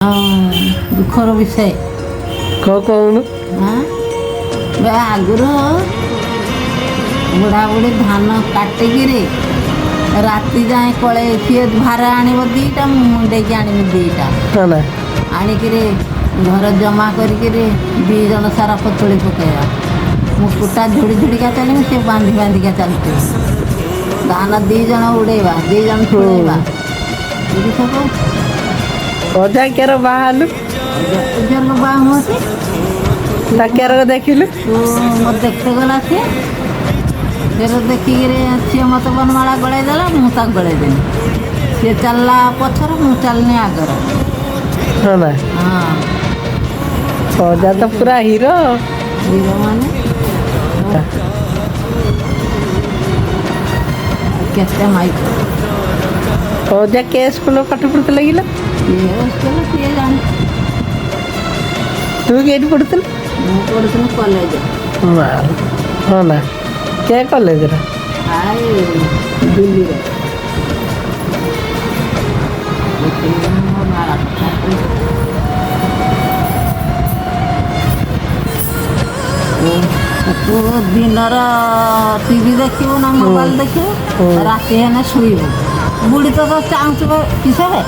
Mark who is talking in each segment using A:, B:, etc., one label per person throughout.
A: ଦୁଃଖର ବିଷୟ
B: କହୁନୁ।
A: ଆଗରୁ ବୁଢ଼ା ବୁଢ଼ୀ ଧାନ କାଟିକିରି ରାତି ଯାଏଁ କଳେ ସିଏ ଭାର ଆଣିବ ଦିଟା, ମୁଁ ମୁଣ୍ଡେଇକି ଆଣିବି ଦିଟା, ଆଣିକିରି ଘର ଜମା କରିକିରି 2 ଜଣ ସାରା ପତଳି ପକେଇବା। ମୁଁ କୁଟା ଝୁଡ଼ି ଝୁଡ଼ିକା ଚାଲିବି, ସେ ବାନ୍ଧି ବାନ୍ଧିକା ଚାଲିଥିବ। ଧାନ 2 ଜଣ ଉଡ଼େଇବା, 2 ଜଣ ଛୁଡ଼େଇବା। ଏଠି ସବୁ
B: ଅଜା କେର ବାହାଲୁ
A: ଝିଅଙ୍କ ବାହା ହୁଅନ୍ତି।
B: ତା କେର ଦେଖିଲୁ
A: ମୋତେ ଦେଖତେ ଗଲା ସିଏ ଦେଖିକିରି ସିଏ ମୋତେ ବନମାଳା ଗଳେଇ ଦେଲା, ମୁଁ ତାକୁ ଗଳେଇ ଦେଲି। ସିଏ ଚାଲିଲା ପଛରେ, ମୁଁ ଚାଲିନି ଆଗରେ।
B: ହଁ ଅଜା ତ ପୁରା ହିରୋ।
A: ହିରୋ ମାନେ କେତେ ମାଇକ
B: ଅଜା କେ ସ୍କୁଲ ପାଠ ପଢ଼ୁଥିଲେ କିଲୋ?
A: କିଏ ଜାଣେ।
B: ତୁ କେଠି ପଢ଼ୁଥିଲୁ?
A: ମୁଁ ପଢ଼ୁଥିଲି କଲେଜ।
B: ହଁ ନା କେ କଲେଜରେ?
A: ଦିଲ୍ଲୀରେ। ତୁ ଦିନର ଟିଭି ଦେଖିବୁ ନା ମୋବାଇଲ ଦେଖିବୁ, ରାତି ହେଲେ ଶୋଇବୁ। ବୁଢ଼ୀ ତ ଚାହୁଁଥିବ କିସରେ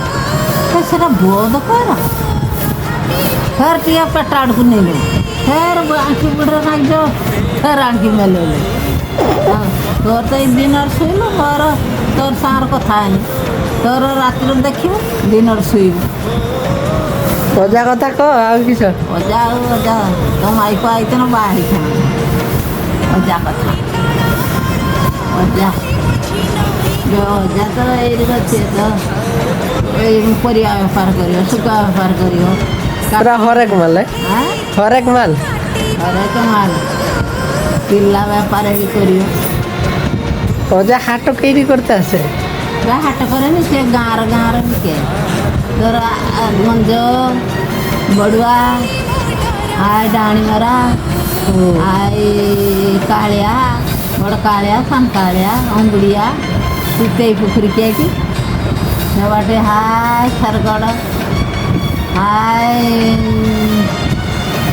A: ସେଟା ବନ୍ଦ କର, ଫେର ଟିକେ ପେଟ ଆଡ଼କୁ ନେଲୁ, ଫେର ଆଙ୍କି ବୁଢ଼ୀରେ ନାଗିଯିବ, ଫେର ଆଙ୍କି ମେଲେଇଲେ। ତୋର ତ ଏଇ ଦିନରେ ଶୋଇଲୁ, ମୋର ତୋର ସାଙ୍ଗରେ କଥା ହେନି। ତୋର ରାତିରେ ଦେଖିବୁ, ଦିନରେ ଶୋଇବୁ।
B: ଅଜା କଥା କହ ଆଉ କିସ?
A: ଅଜା ଆଉ ଅଜା ତୋ ମାଇପ ଆଇଥିନ ବାହା ହେଇଥିନ। ଅଜା କଥା ଅଜା ତ ଏଇଠି ଅଛି, ତ ଏଇ ପରିବା ବେପାର କରିବ, ଶୁଖୁଆ ବେପାର କରିବ,
B: ହରେକ ମାଲ ହରେକ ମାଲ
A: ହରେକ ମାଲ, ପିଲା ବେପାର ବି କରିବ।
B: ଅଜା ହାଟ କେଇଠି କରତେ ଆସେ?
A: ହାଟ କରେନି, ସେ ଗାଁର ବିକେ। ଧର ଗଞ୍ଜ, ବଡ଼ୁଆ, ଡାଣିମରା, କାଳିଆ, ବଡ଼ କାଳିଆ, ସାନ କାଳିଆ, ଅଙ୍ଗୁଳିଆ, ତେଇ ପୋଖରୀ କିଏଠି ସେ ବାଟେ ସାରଗଡ଼,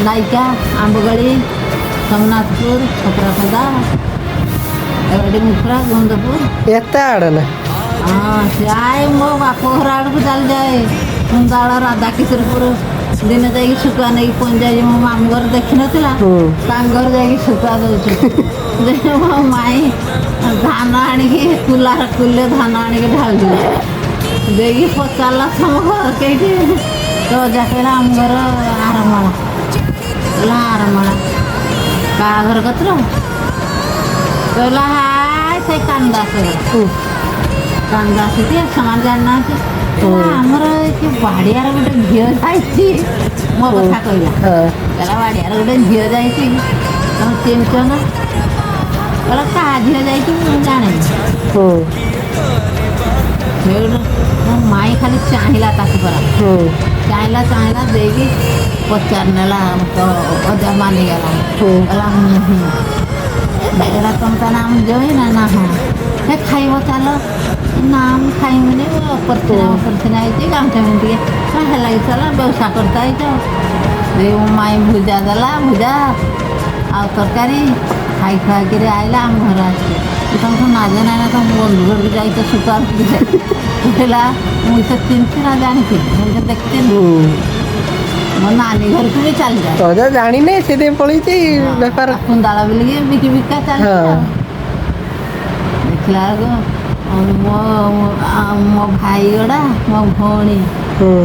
A: ନାଇକା, ଆମ୍ବଗଳି, ସୋମନାଥପୁର, ଖପରାଖଦା, ଏବାଟେ ମୁଖରା, ଗନ୍ଧପୁର,
B: ଏତେ ଆଡ଼େ ନା?
A: ହଁ ଯାଏ ମୋ ବାପ ଘର ଆଡ଼କୁ ଚାଲିଯାଏ। କୁନ୍ଦାଳ, ରାଧାକିଶୋରପୁର। ଦିନେ ଯାଇକି ଶୁଖୁଆ ନେଇକି ପହଞ୍ଚାଇଛି। ମୋ ମାମୁଁ ଘର ଦେଖିନଥିଲା, ତାଙ୍କ ଘର ଯାଇକି ଶୁଖୁଆ ଦେଉଛି। ମୋ ମାଇଁ ଧାନ ଆଣିକି କୁଲେ ଧାନ ଆଣିକି ଢାଳି ଦେଇକି ପଚାରିଲା ତମ ଘର କେଇଠି? ତ ଅଜା କହିଲା ଆମ ଘର ଆରମଳା। କହିଲା ଆରମଳା କାହା ଘର କତିର? କହିଲା ସେ କାନ୍ଦାସ କିଏ ସେମାନେ ଜାଣିନାହାନ୍ତି। ଆମର ଏଠି ବାଡ଼ିଆର ଗୋଟେ ଝିଅ ଯାଇଛି, ମୋ କଥା କହିଲା। କହିଲା ବାଡ଼ିଆର ଗୋଟେ ଝିଅ ଯାଇଛି, ତମେ ଚିହ୍ନିଛ ନା? କହିଲା କାହା ଝିଅ ଯାଇଛି ମୁଁ ଜାଣିନି। ସେଇଠୁ ମୋ ମାଇଁ ଖାଲି ଚାହିଁଲା ତାକୁ ପରା, ଚାହିଁଲା ଦେଇକି ପଚାରି ନେଲା, ଅଜା ମାନିଗଲା। କହିଲା କହିଲା ତମ ତା ନାମ ଜଇ ନା? ହଁ। ସେ ଖାଇବ ଚାଲ। ନା ମୁଁ ଖାଇମିନି, ଅପରଥିନା ହେଇଛି, ଗାମୁଛା ଟିକେ ହେଲାକି ଚାଲ ବ୍ୟବସାୟ କରିତେ ହେଇଛ। ମୋ ମାଇଁ ଭୁଜା ଦେଲା, ଭୁଜା ଆଉ ତରକାରୀ ଖାଇ ଖୁଆକିରି ଆଇଲା। ଆମ ଘର ଆସିଲେ ତମକୁ ନାଜେ ନାଇଁ ନା, ତମ ବନ୍ଧୁ ଘରକୁ ଯାଇଛ ଶୁଖୁଆ ଉଠିଲା। ମୁଁ ସେ ଚିହ୍ନିଛି ନା ଜାଣିଛି, ମୁଁ ଦେଖିଥିଲି। ମୋ ନାନୀ ଘରକୁ ବି ଚାଲିଯାଏ।
B: ଅଜା ଜାଣିନେ ସେଥିପାଇଁ ପଳେଇଛି ବେପାର।
A: କୁନ୍ଦାଳ ବିଲିକି ବିକି ବିକା ଚାଲିଛି। ଦେଖିଲା ବେଳକୁ ମୋ ଭାଇ ଗଡ଼ା, ମୋ ଭଉଣୀ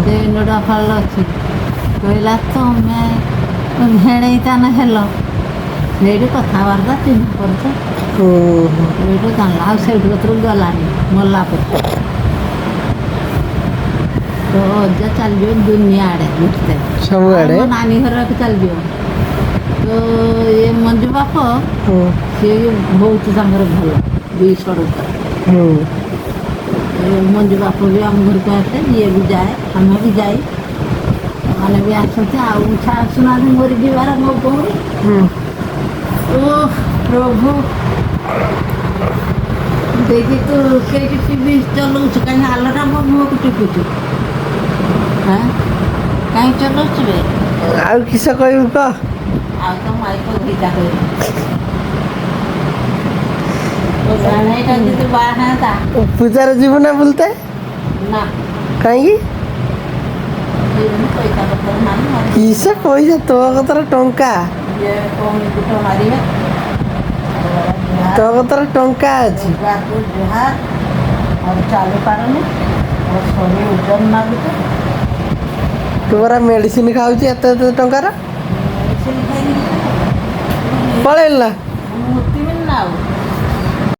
A: ସେ ନୋଟା ଫଳ ଅଛି। କହିଲା ତମେ ଭେଣେଇ ତାନେ ହେଲ, ସେଇଠୁ କଥାବାର୍ତ୍ତା ଚିହ୍ନା କରୁଛ। ସେଇଠୁ ଜାଣିଲା, ଆଉ ସେଇଠୁ କତରୁ ଗଲାନି ମଲା ପରେ। ତ ଅଜା ଚାଲିଯିବ ଦୁନିଆ ଆଡ଼େ ବୁଝତେ, ସବୁଆଡ଼େ। ମୋ ନାନୀ ଘରକୁ ଚାଲିଯିବ। ତ ଏ ମଞ୍ଜୁ ବାପ ସିଏ ବହୁତ ତାଙ୍କର ଭଲ, 200 ମଞ୍ଜୁ ବାପ ବି ଆମ ଘରକୁ ଆସେ, ଇଏ ବି ଯାଏ, ଆମେ ବି ଯାଇ, ସେମାନେ ବି ଆସନ୍ତି। ଆଉ ଆସୁନାହାନ୍ତି ମରି ଯିବାର ମୋ ଭଉଣୀ। ଓ ପ୍ରଭୁ ଦେଇକି ତୁ କେଇଠି ଟିଭି ଚଲଉଛୁ, କାହିଁକି ଆଲଟା ମୋ ମୁହଁକୁ ଟିପୁଛୁ? କାହିଁ ଚଲଉଛୁ ବେ
B: ଆଉ କିସ କହିବୁ କହ
A: ଆଉ ତ ମାଇକ ଭିଟା କହିବି ଏଇଟା ଯଦି ବାହା ହେନ୍ତା
B: ପୂଜାରେ ଯିବୁ ନା ବୁଲତେ
A: ନା
B: କାହିଁକି
A: ଯିବିନି, ପଇସା ପତ୍ର ନାହିଁ ମୋର
B: କିସ ପଇସା ତୋ କତର ଟଙ୍କା
A: ଇଏ କଣ ଗୁଟ ମାରିବେ
B: ତୋ କତର ଟଙ୍କା ଅଛି
A: ଯିବାକୁ ଜୁହାର ଆଉ ଚାଲି ପାରୁନି ମୋ ଶରୀର ଓଜନ ଲାଗୁଛି
B: ତୁ ପରା ମେଡ଼ିସିନ ଖାଉଛି ଏତେ ଏତେ ଟଙ୍କାର
A: ମେଡ଼ିସିନ ଖାଇକି
B: ପଳେଇଲା
A: ମୁତିବିନି ନା ଆଉ